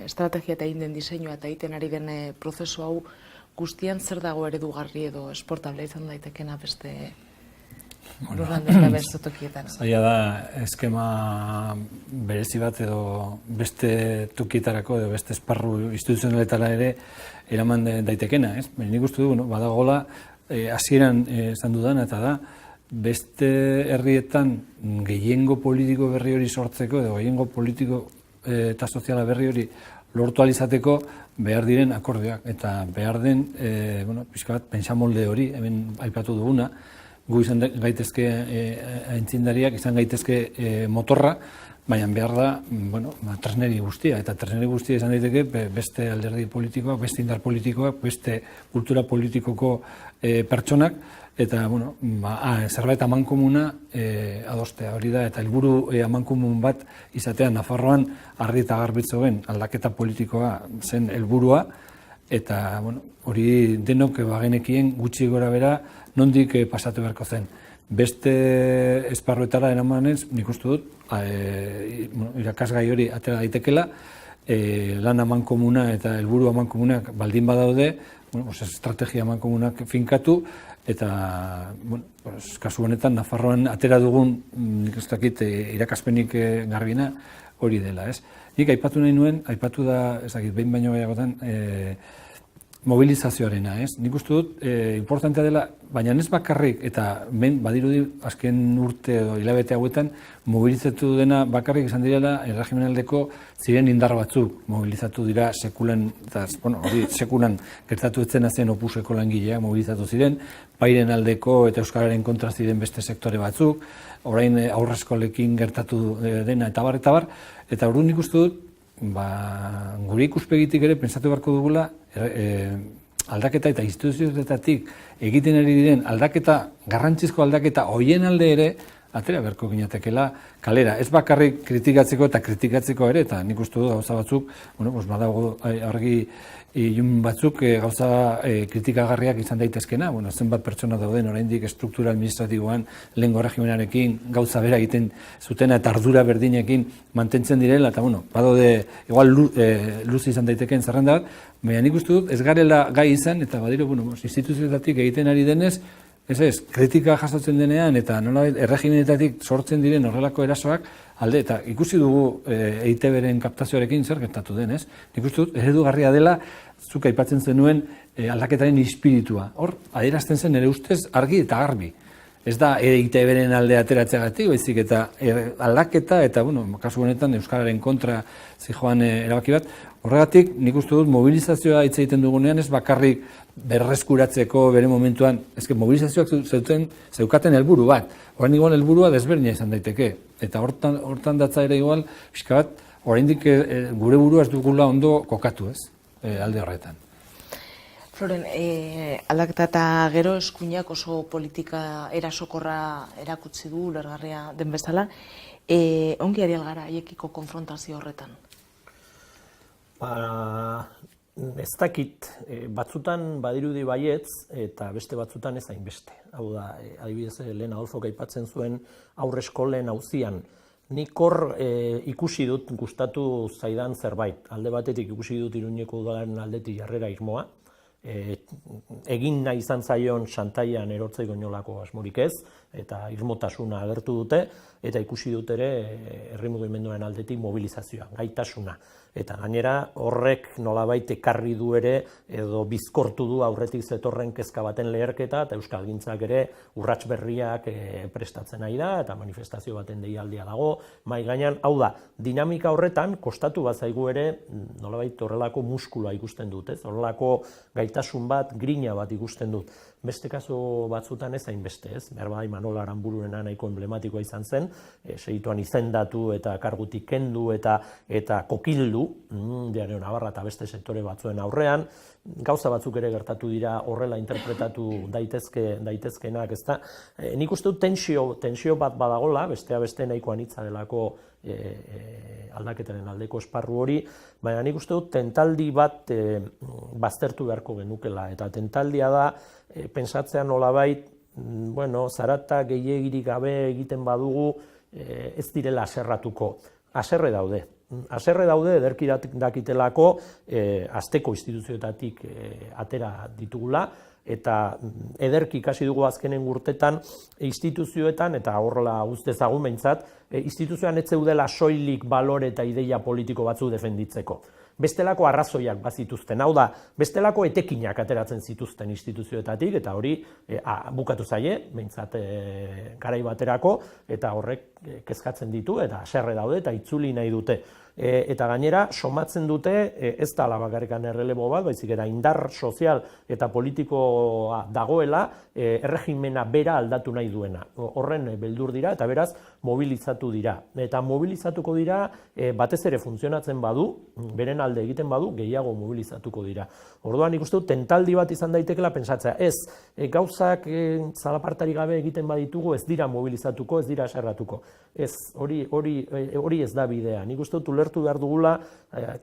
estrategia eta egin den diseinua eta egiten ari den prozesu hau guztian zer dago eredugarri edo esportable izan daitekena beste lurraldean eta beste tokietan? Zaila da eskema berezi bat edo beste tokietarako edo beste esparru instituzionaletara ere eraman daitekena, ez? Nik uste du, badagoela hasieran esan dudan eta da beste herrietan gehiengo politiko berri hori sortzeko edo gehiengo politiko eta soziala berri hori lortu alizateko behar diren akordioak eta behar den pixka bat pentsamolde hori hemen aipatu duguna, gu izan gaitezke aintzindariak, izan gaitezke motorra, baina behar da tresneri guztia, eta tresneri guztia izan daiteke beste alderdi politikoak, beste indar politikoak, beste kultura politikoko pertsonak, eta zerbait amankomuna adostea hori da, eta helburu amankomun bat izatea Nafarroan argi eta garbitzoen aldaketa politikoa zen helburua, eta hori denok bagenekien gutxi gora bera nondik pasatu beharko zen. Beste esparruetara eramanez, nik uste dut, irakasgai hori atera daitekela, lan amankomuna eta helburu amankomunak baldin badaude, estrategia amankomunak finkatu, eta kasu honetan Nafarroan atera dugun, nik ez dakit, irakaspenik garbiena hori dela, ez? Nik aipatu nahi nuen, aipatu da, ez dakit, behin baino gehiagotan, mobilizazioarena, ez? Nik uste dut, importantea dela, baina ez bakarrik, eta badirudi azken urte edo hilabete hauetan, mobilizatu dena bakarrik izan direla erregimenaldeko ziren indar batzuk, mobilizatu dira sekulan, eta hori sekulan gertatu etzena zen opuseko langileak mobilizatu ziren, pairen aldeko eta euskararen kontra ziren beste sektore batzuk, orain aurreskolekin gertatu dena eta bar, eta orduan nik uste dut, gure ikuspegitik ere pentsatu beharko dugula aldaketa eta instituzioetatik egiten ari diren aldaketa, garrantzizko aldaketa hoien alde ere atera beharko ginatekela kalera. Ez bakarrik kritikatzeko eta kritikatzeko ere, eta nik uste du gauza batzuk, badago argi ilun batzuk gauza kritikagarriak izan daitezkena, zenbat pertsona dauden oraindik estruktura administratiboan lehengo regimenarekin gauza bera egiten zutena eta ardura berdinekin mantentzen direla, eta badaude igual luz izan daitekeen zerrenda bat, baina nik uste dut ez garela gai izan, eta badiro instituzioetatik egiten ari denez, kritika jasotzen denean eta nolabait erregimenetatik sortzen diren horrelako erasoak alde, eta ikusi dugu EITB-ren kaptazioarekin zer gertatu den, ez? Nik uste dut eredugarria dela, zuk aipatzen zenuen aldaketaren espiritua. Hor, adierazten zen ere ustez argi eta garbi. Ez da EITB-ren alde ateratzeagatik, baizik eta aldaketa eta, kasu honetan euskararen kontra zijoan erabaki bat. Horregatik, nik uste dut mobilizazioa hitz egiten dugunean ez bakarrik berreskuratzeko bere momentuan, mobilizazioak zeukaten helburu bat. Horren igual helburua desberdina izan daiteke. Eta hortan datza ere igual, pixka bat, oraindik gure burua ez dugula ondo kokatu, ez? Alde horretan. Floren, aldaketa eta gero eskuinak oso politika erasokorra erakutsi du, ulergarria den bezala. Ongi ari algara haiekiko konfrontazio horretan? Ez dakit, batzutan badirudi baietz eta beste batzutan ez hainbeste. Hau da, adibidez, lehen Adolfok aipatzen zuen aurreskolen auzian. Nik hor ikusi dut gustatu zaidan zerbait. Alde batetik ikusi dut Iruñeko udalaren aldetik jarrera irmoa. Egin nahi izan zaion Xantaian erortzeko inolako asmorik ez. eta irmotasuna agertu dute, eta ikusi dut ere herri mugimenduen aldetik mobilizazioa, gaitasuna. Eta gainera horrek nolabait ekarri du ere edo bizkortu du aurretik zetorren kezka baten leherketa eta euskalgintzak ere urrats berriak prestatzen ari da eta manifestazio baten deialdia dago. Mahai gainean, hau da, dinamika horretan kostatu bat zaigu ere nolabait horrelako muskuloa ikusten dut, ez? Horrelako gaitasun bat, grina bat ikusten dut. Beste kasu batzutan ez hainbeste, ez? Berbai Manol Aranbururena nahiko emblematikoa izan zen, segituan izendatu eta kargutik kendu eta kokildu, Diario Navarra eta beste sektore batzuen aurrean, gauza batzuk ere gertatu dira horrela interpretatu daitezkeenak, ezta? Nik uste dut tensio bat badagola, bestea beste nahiko anitza delako aldaketaren aldeko esparru hori, baina nik uste dut tentaldi bat baztertu beharko genukela, eta tentaldia da pentsatzea nolabait, zarata gehiagirik gabe egiten badugu ez direla haserratuko. Haserre daude. Haserre daude ederki dakitelako asteko instituzioetatik atera ditugula, eta ederki ikasi dugu azkenen urtetan instituzioetan, eta horrela ustezagun behintzat, instituzioan ez zeudela soilik balore eta ideia politiko batzu defenditzeko. Bestelako arrazoiak bazituzten, hau da, bestelako etekinak ateratzen zituzten instituzioetatik, eta hori bukatu zaie, behintzat garai baterako, eta horrek kezkatzen ditu, eta haserre daude, eta itzuli nahi dute. Eta gainera, somatzen dute, ez da bakarrikan errelebo bat, baizik eta indar sozial eta politikoa dagoela, erregimena bera aldatu nahi duena. Horren beldur dira, eta beraz, mobilizatu dira. Eta mobilizatuko dira, batez ere funtzionatzen badu, beren alde egiten badu, gehiago mobilizatuko dira. Orduan, ikusten dut, tentaldi bat izan daitekela pentsatzea, ez, gauzak zalapartari gabe egiten baditugu, ez dira mobilizatuko, ez dira eserratuko. Ez, hori ez da bidea. Nik uste dut ulertu behar dugula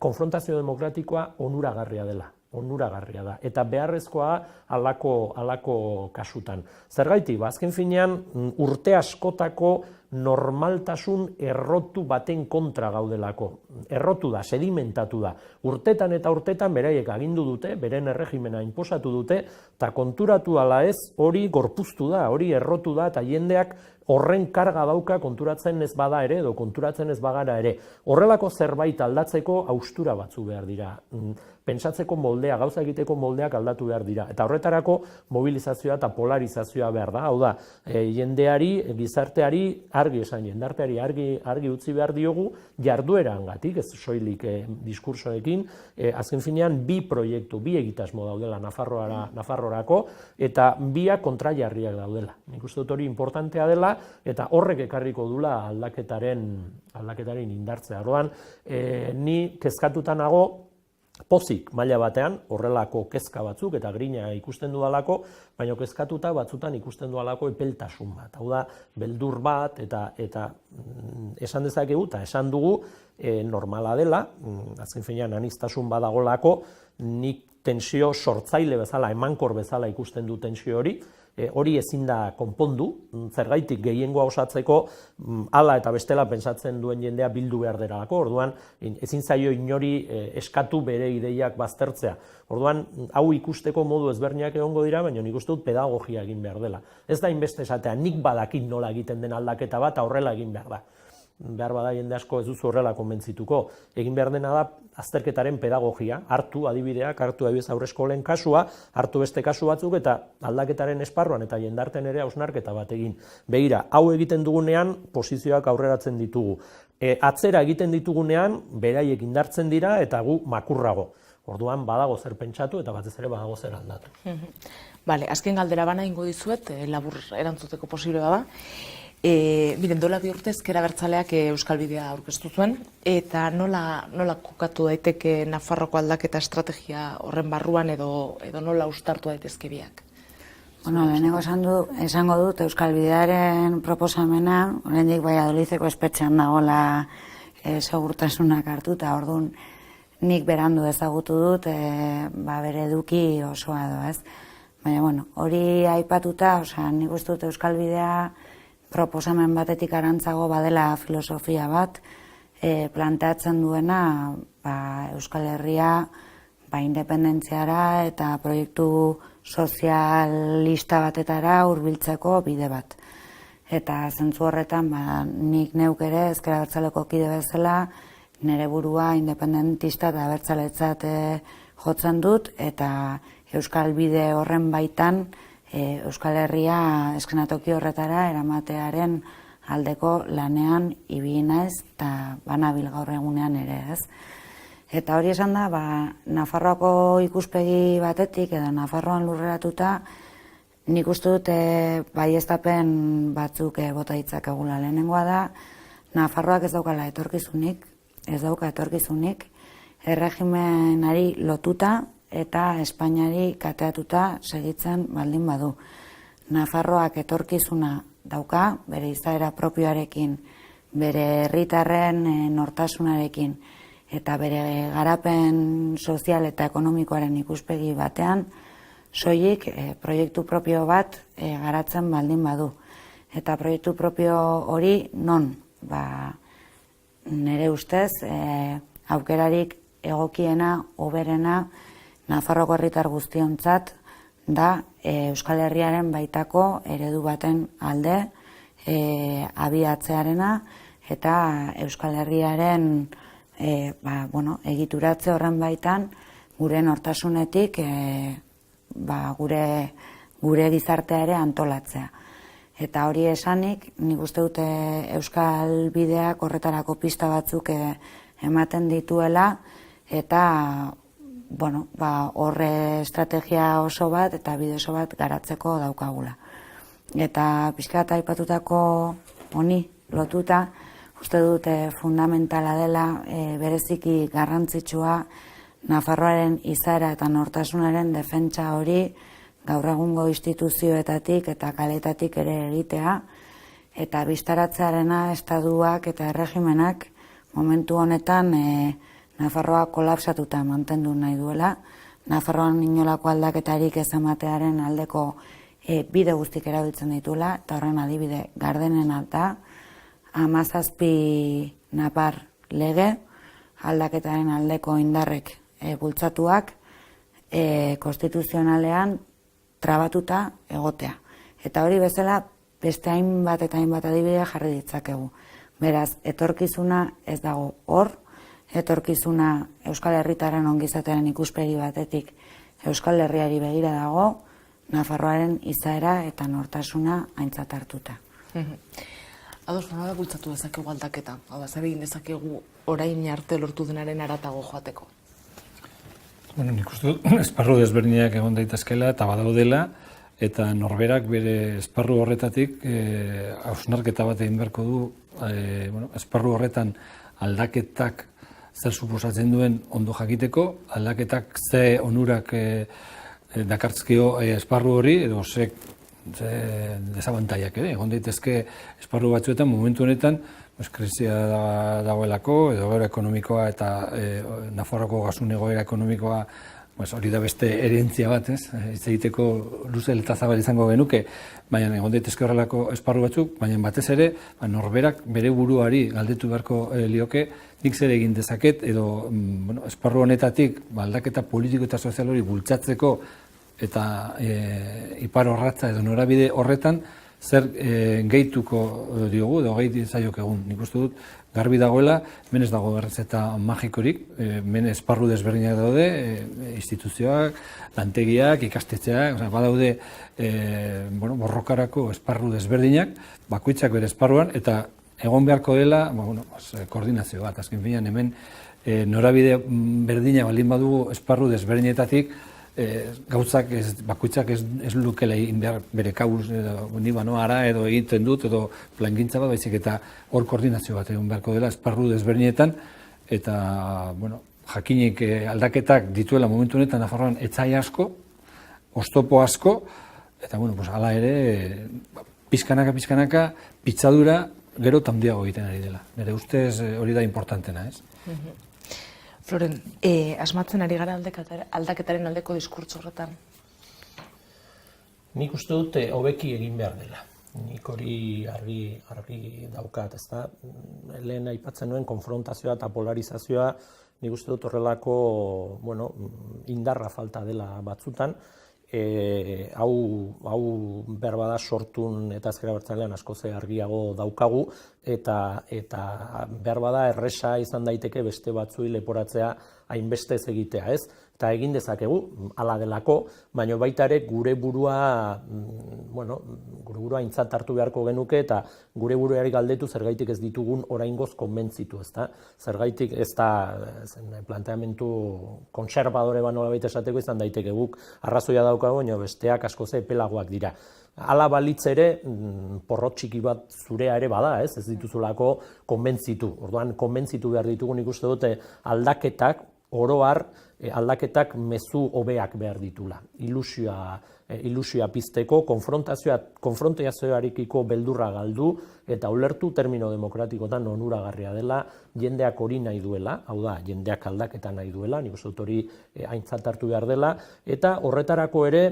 konfrontazio demokratikoa onuragarria dela. Onuragarria da. Eta beharrezkoa halako kasutan. Zergatik, azken finean urte askotako normaltasun errotu baten kontra gaudelako. Errotu da, sedimentatu da. Urtetan eta urtetan beraiek agindu dute, beren erregimena inposatu dute, eta konturatu ala ez hori gorpuztu da, hori errotu da, eta jendeak horren karga dauka konturatzen ez bada ere, edo konturatzen ez bagara ere. Horrelako zerbait aldatzeko haustura batzu behar dira. Pentsatzeko moldea, gauza egiteko moldeak aldatu behar dira. Eta horretarako mobilizazioa eta polarizazioa behar da. Hau da, jendeari, gizarteari, argi esan jendarteari argi utzi behar diogu, jarduerangatik, ez soilik diskursoekin, azken finean bi proiektu, bi egitasmo daudela Nafarroarako, eta biak kontrajarriak daudela. Nik uste dut hori importantea dela, eta horrek ekarriko dula aldaketaren indartzea. Orduan, ni kezkatuta nago, pozik maila batean, horrelako kezka batzuk eta grina ikusten dudalako, baina kezkatuta batzutan ikusten dudalako epeltasun bat. Hau da, beldur bat eta esan dezakegu eta esan dugu normala dela, azken finean aniztasun badagolako, nik tensio sortzaile bezala, emankor bezala ikusten du tensio hori, hori ezin da konpondu, zergaitik gehiengoa osatzeko hala eta bestela pentsatzen duen jendea bildu behar deralako, orduan ezin zaio inori eskatu bere ideiak baztertzea. Orduan, hau ikusteko modu ezberdinak egongo dira, baina nik uste dut pedagogia egin behar dela. Ez da inbeste esatea, nik badakit nola egiten den aldaketa bat, horrela egin behar da. Behar bada jende asko ez duzu horrela konbentzituko. Egin behar dena da azterketaren pedagogia, hartu adibideak, hartu adibidez haurreskolen kasua, hartu beste kasu batzuk eta aldaketaren esparruan eta jendarten ere hausnarketa bat egin. Begira, hau egiten dugunean posizioak aurreratzen ditugu. Atzera egiten ditugunean beraiek indartzen dira eta gu makurrago. Orduan badago zer pentsatu eta batez ere badago zer aldatu. Bale, azken galdera bana ingo dizuet, labur erantzuteko posible bada. Miren, dola 2 urte Ezker Abertzaleak Euskal Bidea aurkeztu zuen, eta nola kokatu daiteke Nafarroko aldaketa estrategia horren barruan edo nola uztartu daitezke biak? Lehenengo esango dut Euskal Bidearen proposamena, oraindik Valladolideko espetxean dagoela segurtasunak hartuta, orduan nik berandu ezagutu dut, bere eduki osoa edo, ez? Baina, hori aipatuta, nik uste dut Euskal Bidea proposamen batetik arantzago badela filosofia bat, planteatzen duena Euskal Herria independentziara eta proiektu sozialista batetara hurbiltzeko bide bat. Eta zentzu horretan, nik neuk ere ezker abertzaleko kide bezala, nire burua independentista eta abertzaletzat jotzen dut, eta Euskal Bide horren baitan Euskal Herria eskenatoki horretara eramatearen aldeko lanean ibili naiz eta banabil gaur egunean ere, ez? Eta hori esan da, Nafarroako ikuspegi batetik edo Nafarroan lurreratuta, nik uste dut baieztapen batzuk bota ditzakegula. Lehenengoa da, Nafarroak ez dauka etorkizunik, erregimenari lotuta eta Espainiari kateatuta segitzen baldin badu. Nafarroak etorkizuna dauka, bere izaera propioarekin, bere herritarren nortasunarekin eta bere garapen sozial eta ekonomikoaren ikuspegi batean, soilik proiektu propio bat garatzen baldin badu. Eta proiektu propio hori non? Nire ustez, aukerarik egokiena, hoberena, Nafarroko herritar guztiontzat da Euskal Herriaren baitako eredu baten alde abiatzearena eta Euskal Herriaren egituratze horren baitan gure nortasunetik gure gizartea ere antolatzea. Eta hori esanik, nik uste dute Euskal Bideak horretarako pista batzuk ematen dituela, eta horre estrategia oso bat eta bide oso bat garatzeko daukagula. Eta pixka bat aipatutako honi lotuta, uste dute fundamentala dela bereziki garrantzitsua Nafarroaren izaera eta nortasunaren defentsa hori gaur egungo instituzioetatik eta kaletatik ere egitea, eta bistaratzearena estatuak eta erregimenak momentu honetan Nafarroa kolapsatuta mantendu nahi duela, Nafarroan inolako aldaketarik ez ematearen aldeko bide guztik erabiltzen dituela, eta horren adibide gardenena da, 17 napar lege, aldaketaren aldeko indarrek bultzatuak, konstituzionalean trabatuta egotea. Eta hori bezala beste hainbat eta hainbat adibidea jarri ditzakegu. Beraz, etorkizuna ez dago hor, etorkizuna Euskal Herritaren ongizatearen ikuspegi batetik Euskal Herriari begira dago, Nafarroaren izaera eta nortasuna aintzat hartuta. Ados, nola bultzatu dezakegu aldaketa? Hau da, zer egin dezakegu orain arte lortu denaren haratago joateko? Nik uste dut, esparru desberdinak egon daitezkela eta badaudela, eta norberak bere esparru horretatik hausnarketa bat egin beharko du, esparru horretan aldaketak zer suposatzen duen ondo jakiteko, aldaketak ze onurak dakartzkio esparru hori, edo ze desabantaiak ere. Egon daitezke esparru batzuetan, momentu honetan, krisia dagoelako, edo egoera ekonomikoa eta Nafarroako gasun egoera ekonomikoa hori da beste herentzia bat, ez? Hitz egiteko luze eta zabal izango genuke, baina egon daitezke horrelako esparru batzuk, baina batez ere norberak bere buruari galdetu beharko lioke, nik zer egin dezaket, edo esparru honetatik aldaketa politiko eta sozial hori bultzatzeko eta ipar horratza edo norabide horretan zer gehituko diogu, edo gehitu zaiok egun. Nik uste dut, garbi dagoela, hemen ez dago errezeta magikorik, hemen esparru desberdinak daude, instituzioak, lantegiak, ikastetxeak, badaude borrokarako esparru desberdinak, bakoitzak bere esparruan, eta egon beharko dela koordinazio bat. Azken finean, hemen norabide berdina baldin badugu esparru desberdinetatik, gauzak bakoitzak ez lukela egin behar bere kabuz, ni banoara edo egiten dut, edo plangintza bat, baizik eta hor koordinazio bat egon beharko dela esparru desberdinetan, eta jakinik aldaketak dituela momentu honetan Nafarroan etzai asko, oztopo asko, eta hala ere, pizkanaka, pitzadura gero handiago egiten ari dela. Nire ustez hori da importantena, ez? Floren, asmatzen ari gara aldaketaren aldeko diskurtso horretan? Nik uste dut hobeki egin behar dela. Nik hori argi daukat, ezta? Lehen aipatzen nuen konfrontazioa eta polarizazioa, nik uste dut horrelako indarra falta dela batzutan, hau berbada sortun eta ezker abertzalean askoz argiago daukagu, eta berbada erresa izan daiteke beste batzuei leporatzea hainbeste ez egitea, ez? Eta egin dezakegu, hala delako, baina baita ere gure burua aintzat hartu beharko genuke, eta gure buruari galdetu zergaitik ez ditugun oraingoz konbentzitu, ezta? Zergaitik ez da planteamendu kontserbadore nolabait esateko izan daiteke, guk arrazoia daukago, baina besteak askoz epelagoak dira. Hala balitz ere, porrot txiki bat zurea ere bada, ez dituzulako konbentzitu. Orduan, konbentzitu behar ditugu, nik uste dute aldaketak, oro har, aldaketak mezu hobeak behar ditula. Ilusioa pizteko, konfrontazioarekiko beldurra galdu, eta ulertu termino demokratikotan onuragarria dela, jendeak hori nahi duela, hau da, jendeak aldaketa nahi duela, nik uste dut hori aintzat hartu behar dela, eta horretarako ere,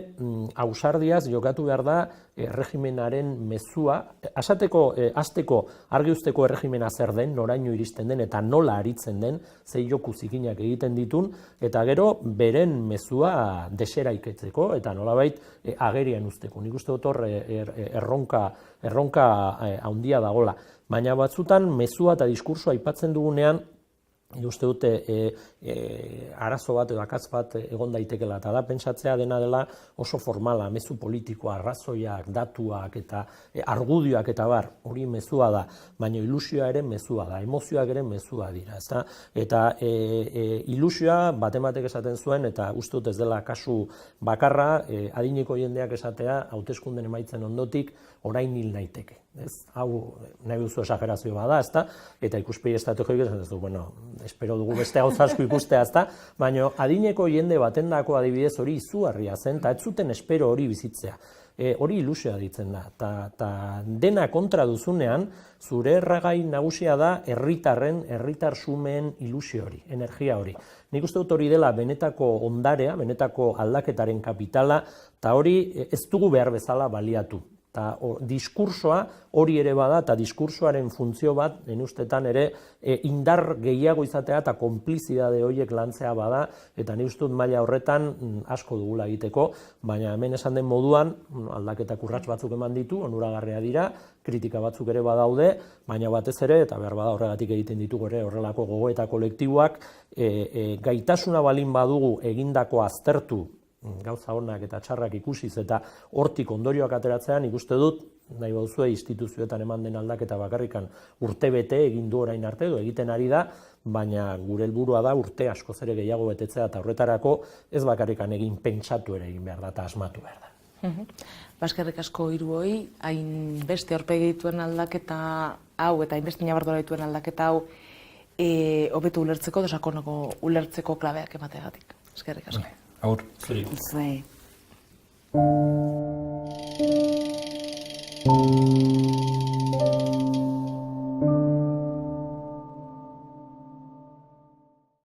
ausardiaz jokatu behar da, erregimenaren mezua, hasteko argi usteko erregimena zer den, noraino iristen den, eta nola aritzen den, zei joku zikinak egiten ditun, eta gero beren mezua deseraiketzeko, eta nolabait agerian usteko. Nik uste dut hor erronka handia dagola. Baina batzutan mezua eta diskursoa aipatzen dugunean, uste dute arazo bat edo akats bat egon daitekela, eta da pentsatzea dena dela oso formala, mezu politikoa, arrazoiak, datuak eta argudioak eta bar, hori mezua da, baina ilusioa ere mezua da, emozioak ere mezua dira, ezta? Eta ilusioa batematek esaten zuen, eta uste dut ez dela kasu bakarra, adineko jendeak esatea, hauteskunden emaitzen ondotik, orain hil naiteke. Hau nahi duzu esagerazio bada, ezta? Eta ikuspegi estrategikoak esan duzu, bueno, espero dugu beste gauza asko ikustea, ezta? Baina adineko jende batendako adibidez hori izugarria zen, eta ez zuten espero hori bizitzea. Hori ilusioa ditzen da, eta dena kontra duzunean, zure erragai nagusia da herritar xumeen ilusio hori, energia hori. Nik uste dut hori dela benetako ondarea, benetako aldaketaren kapitala, eta hori ez dugu behar bezala baliatu. Eta diskursoa hori ere bada, eta diskursoaren funtzio bat, ustetan ere, indar gehiago izatea eta konplizidade horiek lantzea bada, eta ni uste dut maila horretan asko dugula egiteko, baina hemen esan den moduan, aldaketak urrats batzuk eman ditu, onuragarria dira, kritika batzuk ere badaude, baina batez ere, eta behar bada horregatik egiten ditugu ere horrelako gogoeta kolektiboak, gaitasuna balin badugu egindakoa aztertu, gauza honak eta txarrak ikusiz eta hortik ondorioak ateratzean ikuste dut, nahi bauzue instituzioetan eman den aldaketa bakarrikan urtebete egin du orain arte edo egiten ari da, baina gure helburua da urte askoz ere gehiago betetzea eta horretarako ez bakarrikan egin pentsatu ere egin behar da eta asmatu behar da. Eskerrik asko hiruoi, hainbeste aurpegi dituen aldaketa hau eta hainbeste ñabardura dituen aldaketa hau hobeto ulertzeko, desakonoko ulertzeko klabeak emateagatik. Eskerrik asko. Aur. Zuei.